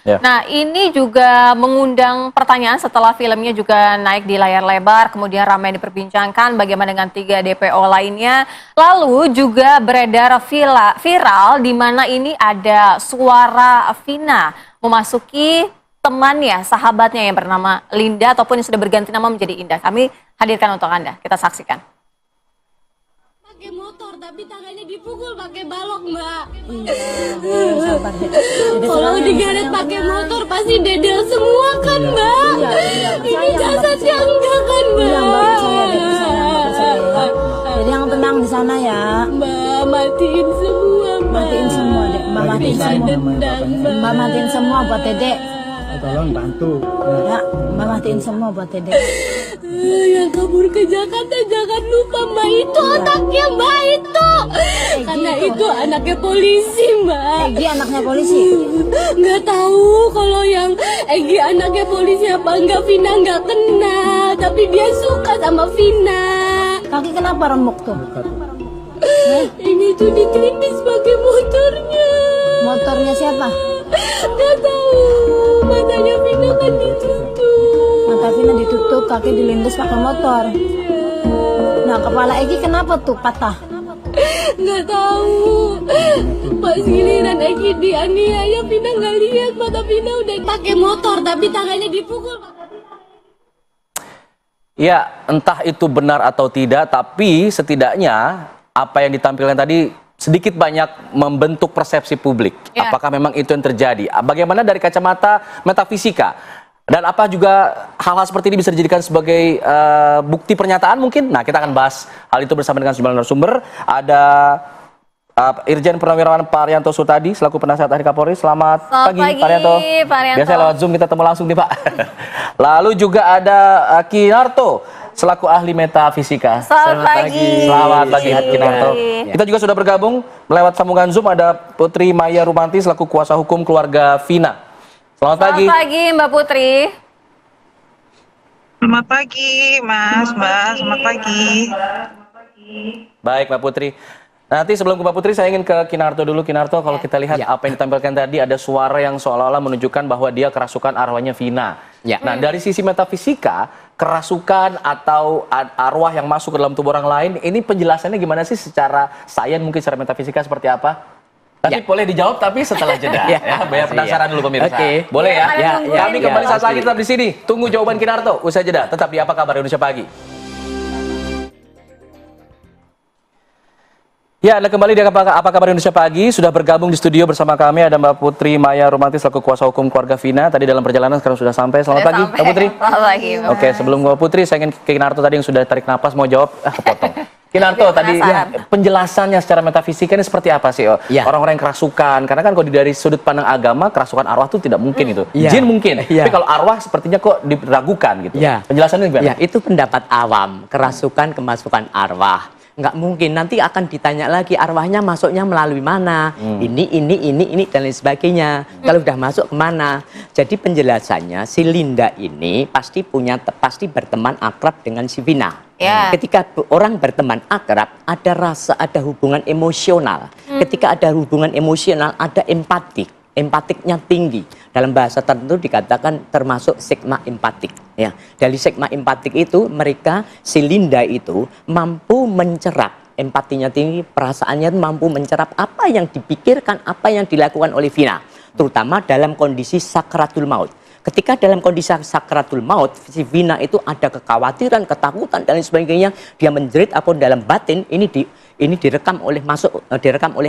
Ya. Nah, ini juga mengundang pertanyaan setelah filmnya juga naik di layar lebar, kemudian ramai diperbincangkan bagaimana dengan 3 DPO lainnya. Lalu juga beredar viral di mana ini ada suara Vina memasuki temannya, sahabatnya yang bernama Linda ataupun yang sudah berganti nama menjadi Indah. Kami hadirkan untuk Anda, kita saksikan. Pakai motor tapi tangannya dipukul pakai balok, Mbak. Kalau digeret pakai motor pasti dedel semua kan, Mbak. Ini jasadnya enggak kan, Mbak. Jadi yang tenang di sana ya. Mbak, matiin semua, Mbak. Matiin semua, Dek. Mbak matiin semua. Mbak matiin semua buat Dedek. Tolong bantu. Ya, Mbak matiin semua buat Dedek. Yang kabur ke Jakarta jangan lupa, Mbak, itu anaknya, Mbak, itu. Karena itu anaknya polisi, Mbak. Egi anaknya polisi. Nggak tahu kalau yang Egi anaknya polisi apa enggak, Vina nggak kenal, tapi dia suka sama Vina. Kaki kenapa remuk tuh? Ini tuh ditindis pakai motornya. Motornya siapa? Nggak tahu, matanya Vina kan ditutup. Mata Vina ditutup, kaki dilindas pakai motor. Nah, kepala Egi kenapa tuh patah? Nggak tahu. Pas giliran Egi dianiaya, Vina nggak lihat, mata Vina udah pakai motor tapi tangannya dipukul. Ya, entah itu benar atau tidak, tapi setidaknya apa yang ditampilkan tadi sedikit banyak membentuk persepsi publik. Ya. Apakah memang itu yang terjadi? Bagaimana dari kacamata metafisika? Dan apa juga hal-hal seperti ini bisa dijadikan sebagai bukti pernyataan mungkin? Nah, kita akan bahas hal itu bersama dengan sejumlah narasumber. Ada Irjen Purnawirawan Pak Arianto Sutadi selaku penasihat ahli Kapolri. Selamat pagi, Pak Arianto. Biasanya lewat Zoom kita temu langsung nih, Pak. Lalu juga ada Kinarto selaku ahli metafisika. Selamat pagi. Selamat pagi, Kinarto. Kita juga sudah bergabung lewat sambungan Zoom ada Putri Maya Rumanti selaku kuasa hukum keluarga Vina. Selamat pagi. Selamat pagi, Mbak Putri. Selamat pagi, Mas, Mbak. Selamat pagi. Baik, Mbak Putri. Nanti sebelum ke Mbak Putri, saya ingin ke Kinarto dulu. Kinarto, kalau kita lihat apa yang ditampilkan tadi, ada suara yang seolah-olah menunjukkan bahwa dia kerasukan arwahnya Vina. Nah, dari sisi metafisika, kerasukan atau arwah yang masuk ke dalam tubuh orang lain, ini penjelasannya gimana sih secara sains, mungkin secara metafisika seperti apa? Tapi boleh dijawab tapi setelah jeda. Banyak penasaran dulu pemirsa. Boleh ya? Kami kembali saat lagi tetap di sini. Tunggu jawaban Kinarto. Usai jeda. Tetap di Apa Kabar Indonesia Pagi. Ya, Anda kembali di Apa Kabar Indonesia Pagi. Sudah bergabung di studio bersama kami ada Mbak Putri Maya Rumanti selaku kuasa hukum keluarga Vina. Tadi dalam perjalanan sekarang sudah sampai. Selamat pagi, Mbak Putri. Selamat pagi, Mbak. Oke, sebelum Mbak Putri, saya ingin ke Kinarto tadi yang sudah tarik napas mau jawab. Kepotong. Kinarto tadi penjelasannya secara metafisika ini seperti apa sih? Orang-orang yang kerasukan, karena kan kalau dari sudut pandang agama kerasukan arwah itu tidak mungkin itu. Jin mungkin, tapi kalau arwah sepertinya kok diragukan gitu. Penjelasannya gimana? Ya, itu pendapat awam, kerasukan kemasukan arwah. Nggak mungkin, nanti akan ditanya lagi arwahnya masuknya melalui mana, ini dan lain sebagainya. Kalau udah masuk kemana? Jadi penjelasannya si Linda ini pasti berteman akrab dengan si Vina. Ketika orang berteman akrab, ada rasa, ada hubungan emosional. Ketika ada hubungan emosional, ada empatiknya tinggi. Dalam bahasa tertentu dikatakan termasuk sigma empatik. Ya, dari sigma empatik itu mereka si Linda itu mampu mencerap, empatinya tinggi, perasaannya mampu mencerap apa yang dipikirkan, apa yang dilakukan oleh Vina, terutama dalam kondisi sakratul maut. Ketika dalam kondisi sakratul maut, si Vina itu ada kekhawatiran, ketakutan dan lain sebagainya, dia menjerit apa dalam batin ini direkam oleh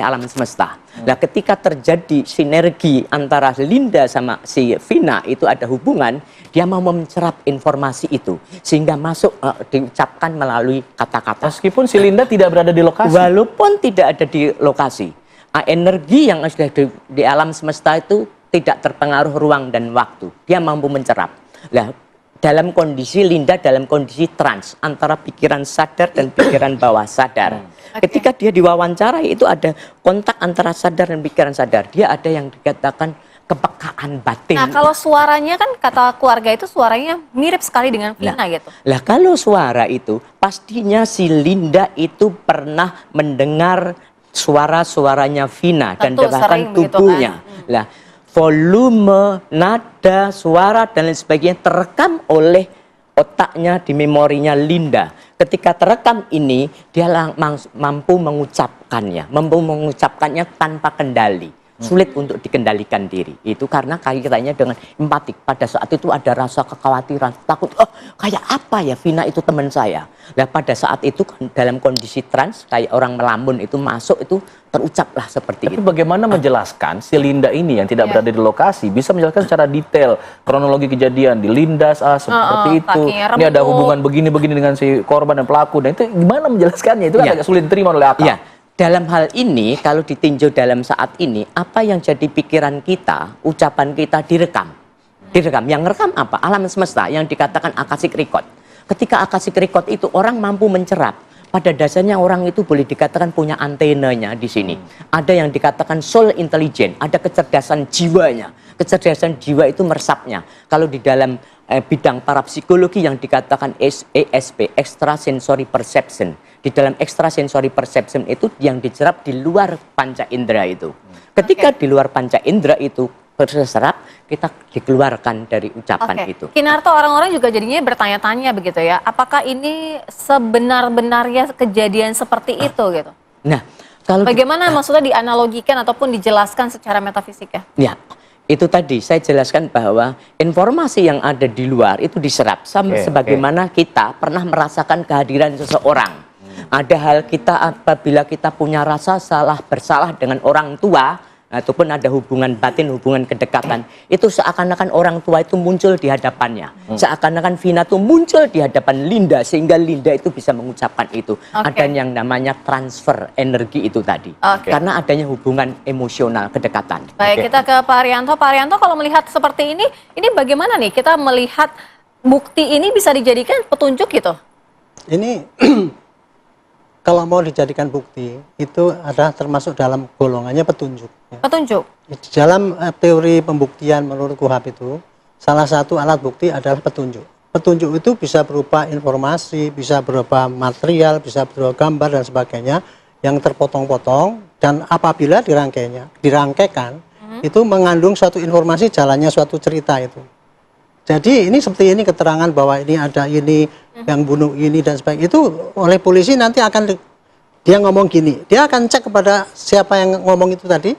alam semesta. Nah, ketika terjadi sinergi antara Linda sama si Vina itu ada hubungan, dia mau mencerap informasi itu sehingga masuk diucapkan melalui kata-kata. Meskipun si Linda tidak berada di lokasi. Walaupun tidak ada di lokasi, energi yang sudah di alam semesta itu tidak terpengaruh ruang dan waktu. Dia mampu mencerap. Nah, dalam kondisi Linda dalam kondisi trans antara pikiran sadar dan pikiran bawah sadar. Ketika dia diwawancarai itu ada kontak antara sadar dan pikiran sadar. Dia ada yang dikatakan kepekaan batin. Nah, kalau suaranya kan kata keluarga itu suaranya mirip sekali dengan Vina gitu. Lah kalau suara itu pastinya si Linda itu pernah mendengar suara-suaranya Vina dan bahkan tubuhnya. Lah volume, nada, suara, dan lain sebagainya terekam oleh otaknya di memorinya Linda. Ketika terekam ini, dia mampu mengucapkannya tanpa kendali. Sulit untuk dikendalikan diri. Itu karena kaitannya dengan empatik. Pada saat itu ada rasa kekhawatiran, takut, oh kayak apa ya Vina itu teman saya. Nah pada saat itu dalam kondisi trans, kayak orang melamun itu masuk itu terucaplah seperti itu. Tapi bagaimana menjelaskan si Linda ini yang tidak berada di lokasi bisa menjelaskan secara detail kronologi kejadian di Lindas seperti itu. Ini ada hubungan begini-begini dengan si korban dan pelaku. Dan itu gimana menjelaskannya? Itu kan agak sulit diterima oleh akal. Ya. Dalam hal ini, kalau ditinjau dalam saat ini, apa yang jadi pikiran kita, ucapan kita direkam. Direkam. Yang rekam apa? Alam semesta yang dikatakan akashic record. Ketika akashic record itu orang mampu mencerap. Pada dasarnya orang itu boleh dikatakan punya antenanya di sini. Ada yang dikatakan soul intelligence, ada kecerdasan jiwanya. Kecerdasan jiwa itu meresapnya. Kalau di dalam bidang parapsikologi yang dikatakan ESP, extrasensory perception. Di dalam extrasensory perception itu yang diserap di luar panca indera itu. Ketika di luar panca indera itu terserap, kita dikeluarkan dari ucapan itu. Kinarto, orang-orang juga jadinya bertanya-tanya begitu ya, apakah ini sebenar-benarnya kejadian seperti itu gitu? Nah, kalau bagaimana maksudnya dianalogikan ataupun dijelaskan secara metafisik ya? Ya, itu tadi saya jelaskan bahwa informasi yang ada di luar itu diserap sama sebagaimana kita pernah merasakan kehadiran seseorang. Ada hal kita apabila kita punya rasa bersalah dengan orang tua ataupun ada hubungan batin, hubungan kedekatan, itu seakan-akan orang tua itu muncul di hadapannya. Seakan-akan Vina itu muncul di hadapan Linda sehingga Linda itu bisa mengucapkan itu. Ada yang namanya transfer energi itu tadi. Karena adanya hubungan emosional kedekatan. Baik, kita ke Pak Haryanto. Pak Haryanto, kalau melihat seperti ini bagaimana nih kita melihat bukti ini bisa dijadikan petunjuk gitu? Ini kalau mau dijadikan bukti, itu adalah termasuk dalam golongannya petunjuk. Ya. Petunjuk? Di dalam teori pembuktian menurut KUHP itu, salah satu alat bukti adalah petunjuk. Petunjuk itu bisa berupa informasi, bisa berupa material, bisa berupa gambar dan sebagainya, yang terpotong-potong, dan apabila dirangkaikan, itu mengandung suatu informasi jalannya suatu cerita itu. Jadi ini seperti ini keterangan bahwa ini ada ini yang bunuh ini dan sebagainya, itu oleh polisi nanti akan dia ngomong gini, dia akan cek kepada siapa yang ngomong itu tadi,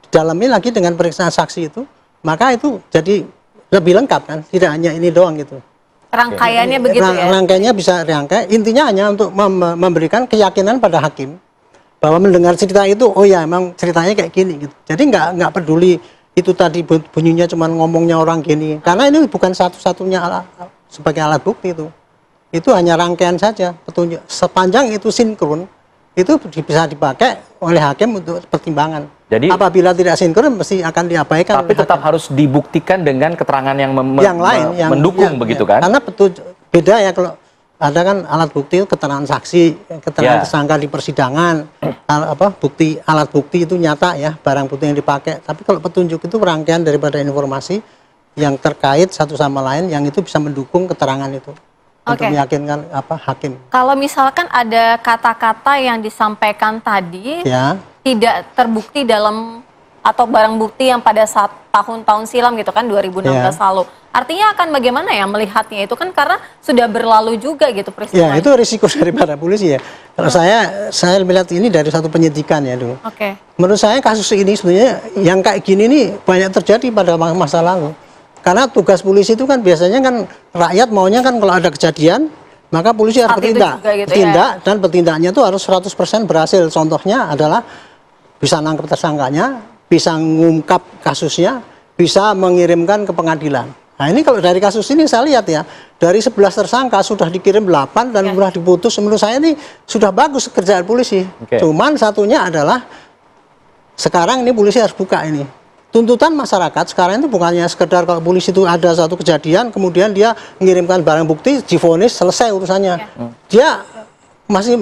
didalami lagi dengan periksaan saksi itu, maka itu jadi lebih lengkap kan, tidak hanya ini doang gitu. Rangkaiannya begitu ya? Rangkaiannya bisa rangkai, intinya hanya untuk memberikan keyakinan pada hakim bahwa mendengar cerita itu, oh ya emang ceritanya kayak gini gitu. Jadi nggak peduli itu tadi bunyinya cuma ngomongnya orang gini, karena ini bukan satu-satunya sebagai alat bukti itu hanya rangkaian saja petunjuk. Sepanjang itu sinkron, itu bisa dipakai oleh hakim untuk pertimbangan. Jadi apabila tidak sinkron mesti akan diabaikan. Tapi tetap harus dibuktikan dengan keterangan yang lain, yang mendukung begitu kan? Karena petunjuk beda ya, kalau ada kan alat bukti itu keterangan saksi, keterangan tersangka di persidangan, alat bukti itu nyata ya, barang bukti yang dipakai. Tapi kalau petunjuk itu rangkaian daripada informasi yang terkait satu sama lain, yang itu bisa mendukung keterangan itu untuk meyakinkan hakim. Kalau misalkan ada kata-kata yang disampaikan tadi tidak terbukti dalam atau barang bukti yang pada saat tahun-tahun silam gitu kan 2016 lalu. Artinya akan bagaimana ya melihatnya itu kan karena sudah berlalu juga gitu peristiwa. Ya, itu risiko daripada polisi ya. Kalau saya melihat ini dari satu penyidikan ya dulu. Menurut saya kasus ini sebenarnya yang kayak gini nih banyak terjadi pada masa lalu. Karena tugas polisi itu kan biasanya kan rakyat maunya kan kalau ada kejadian maka polisi harus bertindak. Dan bertindaknya itu harus 100% berhasil. Contohnya adalah bisa nangkep tersangkanya, bisa mengungkap kasusnya, bisa mengirimkan ke pengadilan. Nah ini kalau dari kasus ini saya lihat ya, dari 11 tersangka sudah dikirim 8 dan sudah diputus. Menurut saya ini sudah bagus kerjaan polisi. Cuman satunya adalah sekarang ini polisi harus buka ini. Tuntutan masyarakat sekarang itu bukannya sekedar kalau polisi itu ada satu kejadian, kemudian dia mengirimkan barang bukti, divonis, selesai urusannya. Dia masih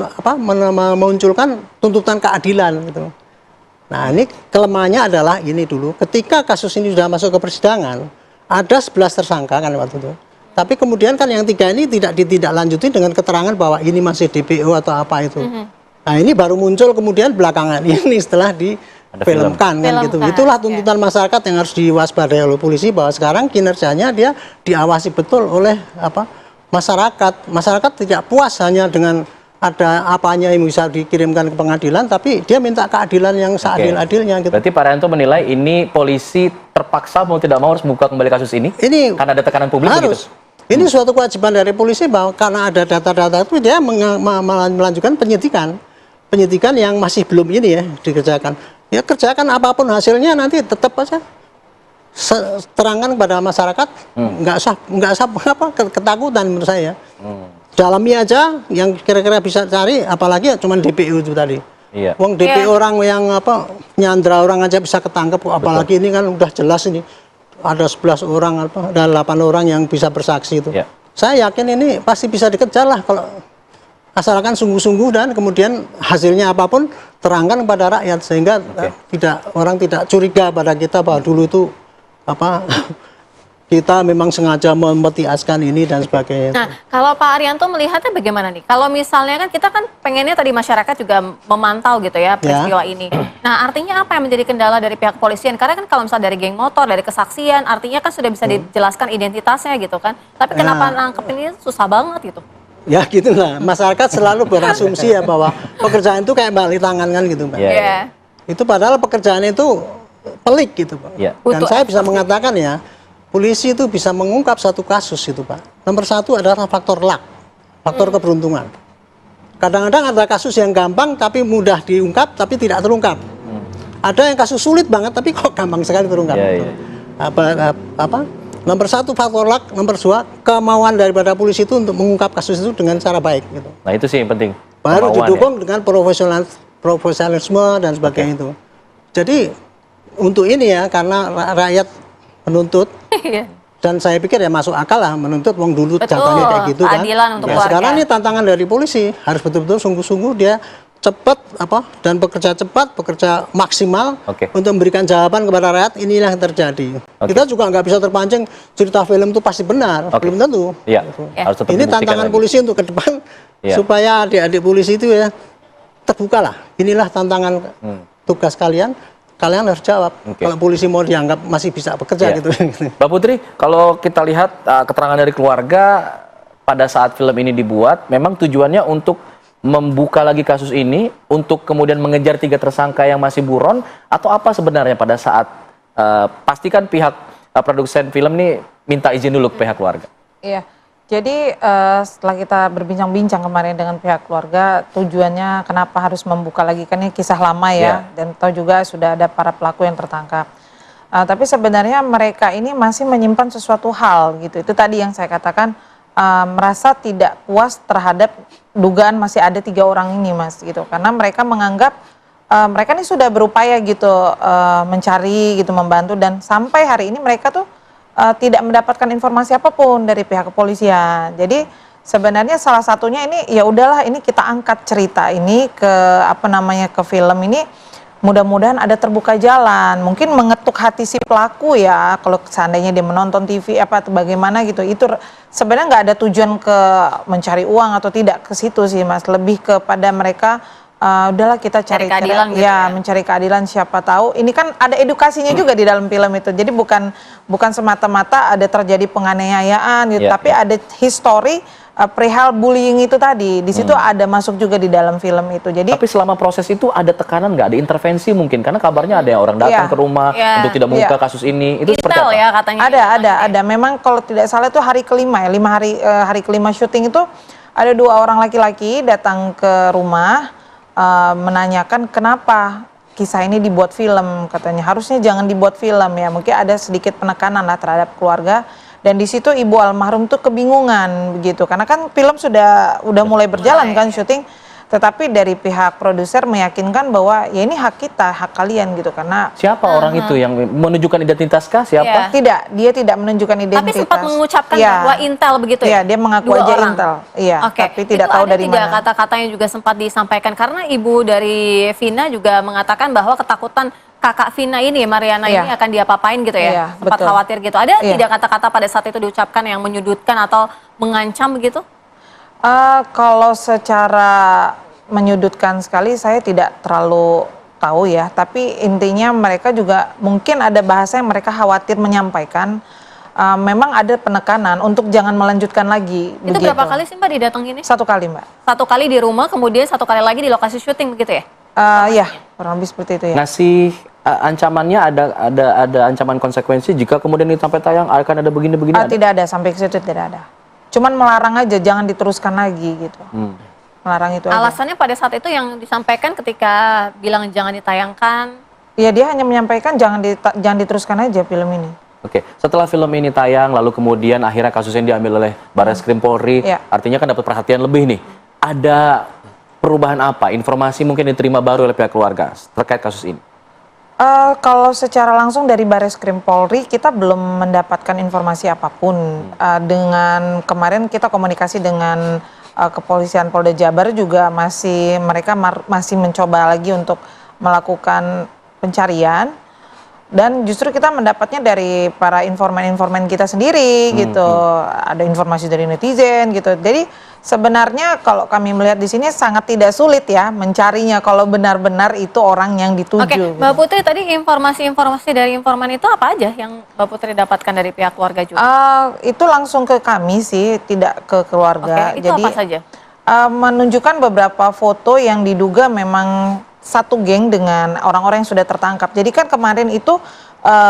memunculkan tuntutan keadilan gitu. Nah ini kelemahannya adalah ini dulu, ketika kasus ini sudah masuk ke persidangan, ada 11 tersangka kan waktu itu. Tapi kemudian kan yang 3 ini tidak ditindaklanjuti dengan keterangan bahwa ini masih DPO atau apa itu. Nah ini baru muncul kemudian belakangan ini setelah filmkan kan gitu. Itulah tuntutan masyarakat yang harus diwaspadai oleh polisi, bahwa sekarang kinerjanya dia diawasi betul oleh masyarakat. Masyarakat tidak puas hanya dengan ada apanya yang bisa dikirimkan ke pengadilan, tapi dia minta keadilan yang seadil-adilnya gitu. Berarti Pak Rianto menilai ini polisi terpaksa mau tidak mau harus membuka kembali kasus ini? Karena ada tekanan publik harus. Begitu? Ini suatu kewajiban dari polisi, bahwa karena ada data-data itu dia melanjutkan penyidikan yang masih belum ini ya dikerjakan. Ya kerjakan apapun hasilnya, nanti tetap aja terangkan kepada masyarakat, nggak usah ketakutan menurut saya. Dalami aja yang kira-kira bisa cari, apalagi cuma DPO itu tadi. Iya. Wong DPO orang yang nyandra orang aja bisa ketangkep, apalagi ini kan udah jelas ini ada 11 orang ada 8 orang yang bisa bersaksi itu. Saya yakin ini pasti bisa dikejar lah kalau asalkan sungguh-sungguh, dan kemudian hasilnya apapun terangkan kepada rakyat, sehingga orang tidak curiga pada kita bahwa dulu itu kita memang sengaja memetiaskan ini dan sebagainya. Nah, kalau Pak Arianto melihatnya bagaimana nih? Kalau misalnya kan kita kan pengennya tadi masyarakat juga memantau gitu ya peristiwa ini. Nah, artinya apa yang menjadi kendala dari pihak kepolisian? Karena kan kalau misalnya dari geng motor, dari kesaksian, artinya kan sudah bisa dijelaskan identitasnya gitu kan. Tapi kenapa nangkep ini susah banget gitu? Ya gitulah, masyarakat selalu berasumsi ya bahwa pekerjaan itu kayak balik tangan kan gitu, Mbak. Itu padahal pekerjaan itu pelik gitu, Pak. Dan saya bisa mengatakan ya, polisi itu bisa mengungkap satu kasus itu, Pak. Nomor satu adalah faktor luck, faktor keberuntungan. Kadang-kadang ada kasus yang gampang tapi mudah diungkap tapi tidak terungkap. Ada yang kasus sulit banget tapi kok gampang sekali terungkap. Nomor satu faktor luck, nomor dua kemauan daripada polisi itu untuk mengungkap kasus itu dengan cara baik. Gitu. Nah itu sih yang penting. Baru didukung dengan profesionalisme dan sebagainya itu. Jadi untuk ini ya, karena rakyat menuntut, dan saya pikir ya masuk akal lah menuntut, wong dulu jatuhnya kayak gitu kan. Sekarang ini tantangan dari polisi, harus betul-betul sungguh-sungguh dia cepat dan bekerja cepat, bekerja maksimal untuk memberikan jawaban kepada rakyat. Inilah yang terjadi. Kita juga nggak bisa terpancing cerita film itu pasti benar, belum tentu. Ini tantangan polisi untuk ke depan supaya adik-adik polisi itu ya terbuka lah. Inilah tantangan tugas kalian. Kalian harus jawab. Kalau polisi mau dianggap masih bisa bekerja gitu. Mbak Putri, kalau kita lihat keterangan dari keluarga pada saat film ini dibuat, memang tujuannya untuk membuka lagi kasus ini, untuk kemudian mengejar 3 tersangka yang masih buron, atau apa sebenarnya pada saat pastikan pihak produsen film ini minta izin dulu ke pihak keluarga? Iya. Jadi setelah kita berbincang-bincang kemarin dengan pihak keluarga, tujuannya kenapa harus membuka lagi, kan ini kisah lama ya, dan tahu juga sudah ada para pelaku yang tertangkap. Tapi sebenarnya mereka ini masih menyimpan sesuatu hal gitu. Itu tadi yang saya katakan, merasa tidak puas terhadap dugaan masih ada 3 orang ini, Mas, gitu. Karena mereka menganggap mereka ini sudah berupaya gitu mencari gitu, membantu, dan sampai hari ini mereka tuh tidak mendapatkan informasi apapun dari pihak kepolisian. Jadi sebenarnya salah satunya ini ya udahlah, ini kita angkat cerita ini ke ke film ini, mudah-mudahan ada terbuka jalan, mungkin mengetuk hati si pelaku ya, kalau seandainya dia menonton TV atau bagaimana gitu. Itu sebenarnya nggak ada tujuan ke mencari uang atau tidak ke situ sih, Mas, lebih kepada mereka udahlah kita cari keadilan gitu ya, mencari keadilan. Siapa tahu ini kan ada edukasinya juga di dalam film itu. Jadi bukan semata-mata ada terjadi penganiayaan gitu, tapi ada histori perihal bullying itu tadi. Di situ ada masuk juga di dalam film itu. Jadi tapi selama proses itu ada tekanan nggak, ada intervensi mungkin, karena kabarnya ada orang datang ke rumah untuk tidak membuka kasus ini. Itu seperti apa? Ya, katanya ada. Memang kalau tidak salah itu hari kelima ya, 5 hari kelima syuting itu ada 2 orang laki-laki datang ke rumah. Menanyakan kenapa kisah ini dibuat film, katanya harusnya jangan dibuat film ya, mungkin ada sedikit penekanan lah terhadap keluarga, dan di situ ibu almarhum tuh kebingungan begitu, karena kan film sudah mulai berjalan kan syuting, tetapi dari pihak produser meyakinkan bahwa ya ini hak kita, hak kalian gitu. Karena siapa orang itu yang menunjukkan identitaskah? Siapa? Tidak, dia tidak menunjukkan identitas. Tapi sempat mengucapkan bahwa Intel begitu ya? Iya, dia mengaku aja Intel. Iya, tapi tidak tahu dari mana. Kata-katanya juga sempat disampaikan, karena ibu dari Vina juga mengatakan bahwa ketakutan kakak Vina ini, Mariana ini akan diapa-apain gitu ya? Sempat khawatir gitu. Ada tidak kata-kata pada saat itu diucapkan yang menyudutkan atau mengancam begitu? Kalau secara menyudutkan sekali saya tidak terlalu tahu ya, tapi intinya mereka juga mungkin ada bahasa yang mereka khawatir menyampaikan. Memang ada penekanan untuk jangan melanjutkan lagi. Itu begitu. Berapa kali sih Mbak didatanginnya? 1 kali Mbak. 1 kali di rumah, kemudian 1 kali lagi di lokasi syuting begitu ya? Ya, kurang lebih seperti itu ya. Ngasih ancamannya ada ancaman konsekuensi jika kemudian ini sampai tayang akan ada begini-begini? Tidak ada, sampai ke situ tidak ada. Cuman melarang aja, jangan diteruskan lagi gitu. Melarang itu alasannya aja. Pada saat itu yang disampaikan ketika bilang jangan ditayangkan? Ya dia hanya menyampaikan jangan diteruskan aja film ini. Oke, setelah film ini tayang, lalu kemudian akhirnya kasusnya diambil oleh Barreskrim Polri, artinya kan dapat perhatian lebih nih. Ada perubahan apa? Informasi mungkin diterima baru oleh pihak keluarga terkait kasus ini? Kalau secara langsung dari Barreskrim Polri, kita belum mendapatkan informasi apapun. Dengan kemarin kita komunikasi dengan Kepolisian Polda Jabar juga mereka masih mencoba lagi untuk melakukan pencarian. Dan justru kita mendapatnya dari para informan-informan kita sendiri gitu. Ada informasi dari netizen gitu. Jadi sebenarnya kalau kami melihat di sini sangat tidak sulit ya mencarinya kalau benar-benar itu orang yang dituju. Oke, Mbak Putri tadi informasi-informasi dari informan itu apa aja yang Mbak Putri dapatkan dari pihak keluarga juga? Itu langsung ke kami sih, tidak ke keluarga. Oke, itu jadi apa saja? Menunjukkan beberapa foto yang diduga memang satu geng dengan orang-orang yang sudah tertangkap. Jadi kan kemarin itu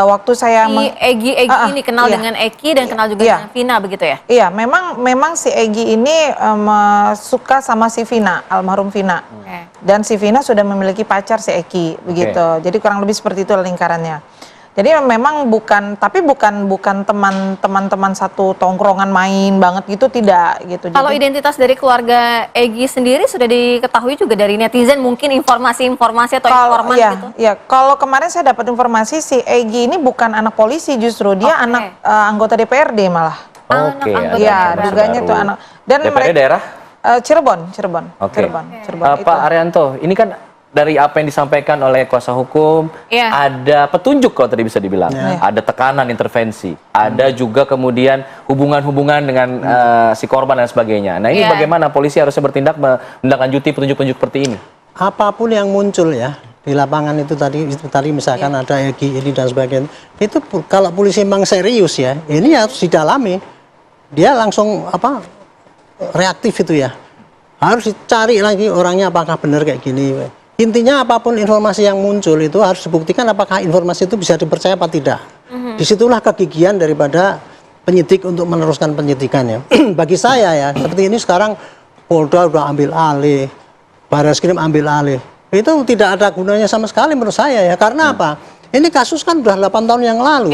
waktu saya Egy ini kenal dengan Eki dan kenal juga dengan Vina begitu ya? Iya, memang si Egy ini suka sama si Vina, almarhum Vina. Dan si Vina sudah memiliki pacar si Eki begitu. Jadi kurang lebih seperti itu lingkarannya. Jadi memang bukan teman-teman satu tongkrongan main banget gitu, tidak gitu. Kalau identitas dari keluarga Egy sendiri sudah diketahui juga dari netizen, mungkin informasi-informasi atau informan gitu? Iya, kalau kemarin saya dapat informasi si Egy ini bukan anak polisi, justru dia anak anggota DPRD malah. Oke. Iya, duganya tuh anak. Dan DPRD daerah? Cirebon. Oke. Pak Arianto, ini kan dari apa yang disampaikan oleh kuasa hukum, ada petunjuk kalau tadi bisa dibilang, ada tekanan, intervensi, ada juga kemudian hubungan-hubungan dengan si korban dan sebagainya. Nah ini bagaimana polisi harusnya bertindak menindaklanjuti petunjuk-petunjuk seperti ini? Apapun yang muncul ya di lapangan itu tadi misalkan ada Egy ini dan sebagainya, itu kalau polisi memang serius ya, ini harus didalami. Dia langsung reaktif itu ya, harus dicari lagi orangnya apakah benar kayak gini. Intinya apapun informasi yang muncul itu harus dibuktikan apakah informasi itu bisa dipercaya apa tidak. Disitulah kegigihan daripada penyidik untuk meneruskan penyidikannya. Bagi saya ya, seperti ini sekarang Polda udah ambil alih, Barreskrim ambil alih. Itu tidak ada gunanya sama sekali menurut saya ya. Karena apa? Ini kasus kan udah 8 tahun yang lalu.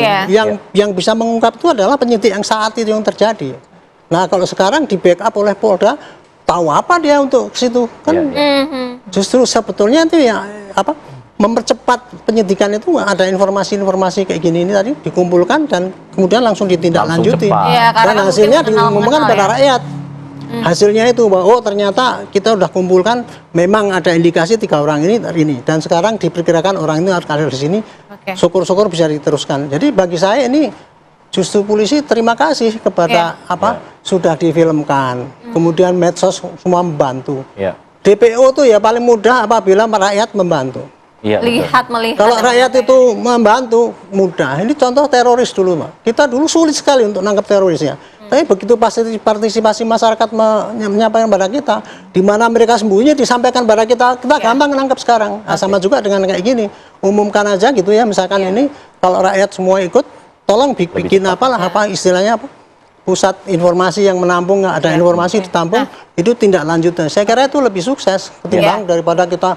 Yang bisa mengungkap itu adalah penyidik yang saat itu yang terjadi. Nah kalau sekarang di backup oleh Polda, tahu apa dia untuk ke situ kan? Justru sebetulnya itu ya mempercepat penyidikan itu, ada informasi-informasi kayak gini ini tadi dikumpulkan dan kemudian langsung ditindaklanjuti dan hasilnya diumumkan kepada rakyat. Hasilnya itu bahwa ternyata kita udah kumpulkan memang ada indikasi 3 orang ini dan sekarang diperkirakan orang ini harus ada di sini. Syukur-syukur bisa diteruskan. Jadi bagi saya ini justru polisi terima kasih kepada sudah difilmkan, kemudian medsos semua membantu. DPO tuh ya paling mudah apabila rakyat membantu. Melihat. Kalau rakyat itu membantu mudah. Ini contoh teroris dulu, Pak. Kita dulu sulit sekali untuk nangkap terorisnya. Tapi begitu partisipasi masyarakat menyampaikan pada kita, di mana mereka sembunyi disampaikan pada kita gampang nangkap sekarang. Nah, sama juga dengan kayak gini, umumkan aja gitu ya, misalkan ini kalau rakyat semua ikut, tolong bikin apa istilahnya pusat informasi yang menampung, ada informasi ditampung, itu tindak lanjutnya. Saya kira itu lebih sukses ketimbang daripada kita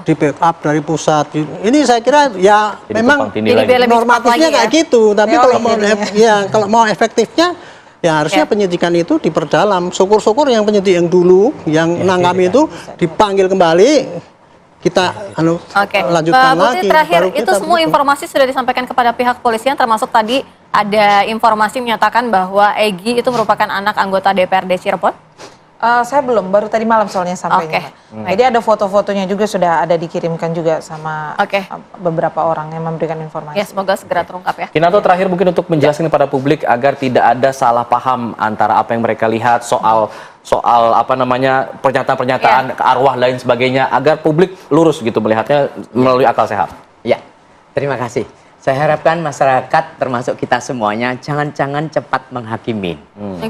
di backup dari pusat. Ini saya kira ya jadi memang normatifnya kayak gitu, tapi kalau mau efektifnya ya harusnya penyidikan itu diperdalam. Syukur-syukur yang penyidik yang dulu yang nangkami itu dipanggil kembali, kita lanjutkan lagi. Terakhir itu semua informasi sudah disampaikan kepada pihak kepolisian, termasuk tadi ada informasi menyatakan bahwa Egy itu merupakan anak anggota DPRD Cirebon? Saya belum, baru tadi malam soalnya sampainya. Jadi ada foto-fotonya juga sudah ada dikirimkan juga sama beberapa orang yang memberikan informasi. Ya, semoga segera terungkap ya. Kinarto, terakhir mungkin untuk menjelaskan kepada publik agar tidak ada salah paham antara apa yang mereka lihat soal soal apa namanya pernyataan-pernyataan ke arwah lain sebagainya agar publik lurus gitu melihatnya melalui akal sehat. Ya, terima kasih. Saya harapkan masyarakat termasuk kita semuanya jangan cepat menghakimin.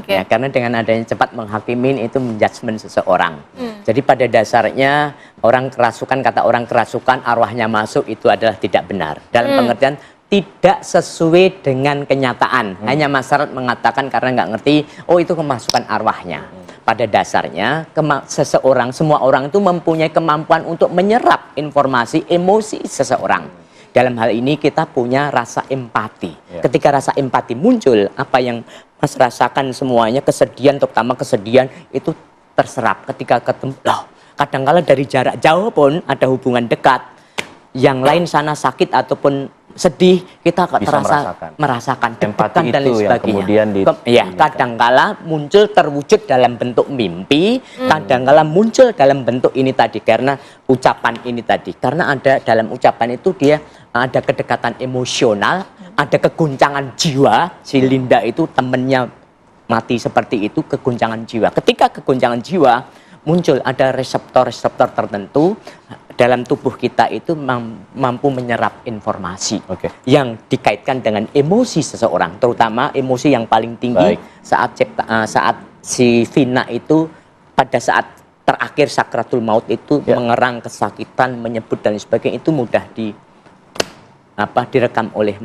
Ya, karena dengan adanya cepat menghakimin itu menjudgment seseorang. Jadi pada dasarnya kata orang kerasukan arwahnya masuk itu adalah tidak benar. Dalam pengertian tidak sesuai dengan kenyataan. Hanya masyarakat mengatakan karena nggak ngerti, oh itu kemasukan arwahnya. Pada dasarnya semua orang itu mempunyai kemampuan untuk menyerap informasi, emosi seseorang. Dalam hal ini kita punya rasa empati. Ketika rasa empati muncul, apa yang Mas rasakan semuanya, kesedihan, terutama kesedihan itu terserap ketika ketemu. Loh, kadang-kala dari jarak jauh pun ada hubungan dekat. Yang lain sana sakit ataupun sedih, kita terasa merasakan empati dan lain itu yang sebagainya. kemudian Kadang-kala muncul terwujud dalam bentuk mimpi, kadang-kala muncul dalam bentuk ini tadi karena ucapan ini tadi. Karena ada dalam ucapan itu dia ada kedekatan emosional, ada keguncangan jiwa. Si Linda itu temennya mati seperti itu, keguncangan jiwa. Ketika keguncangan jiwa muncul ada reseptor-reseptor tertentu dalam tubuh kita itu mampu menyerap informasi yang dikaitkan dengan emosi seseorang, terutama emosi yang paling tinggi saat si Vina itu pada saat terakhir sakratul maut itu mengerang kesakitan, menyebut dan sebagainya, itu mudah direkam oleh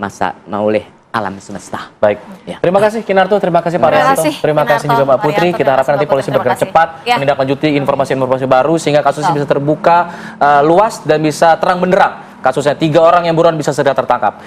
alam semesta. Baik. Terima kasih Kinarto, terima kasih Pak Rianto, terima kasih juga Mbak Putri. Kita harapkan nanti polisi bergerak cepat menindaklanjuti informasi-informasi baru sehingga kasus ini bisa terbuka luas dan bisa terang benderang. Kasusnya 3 orang yang buruan bisa segera tertangkap.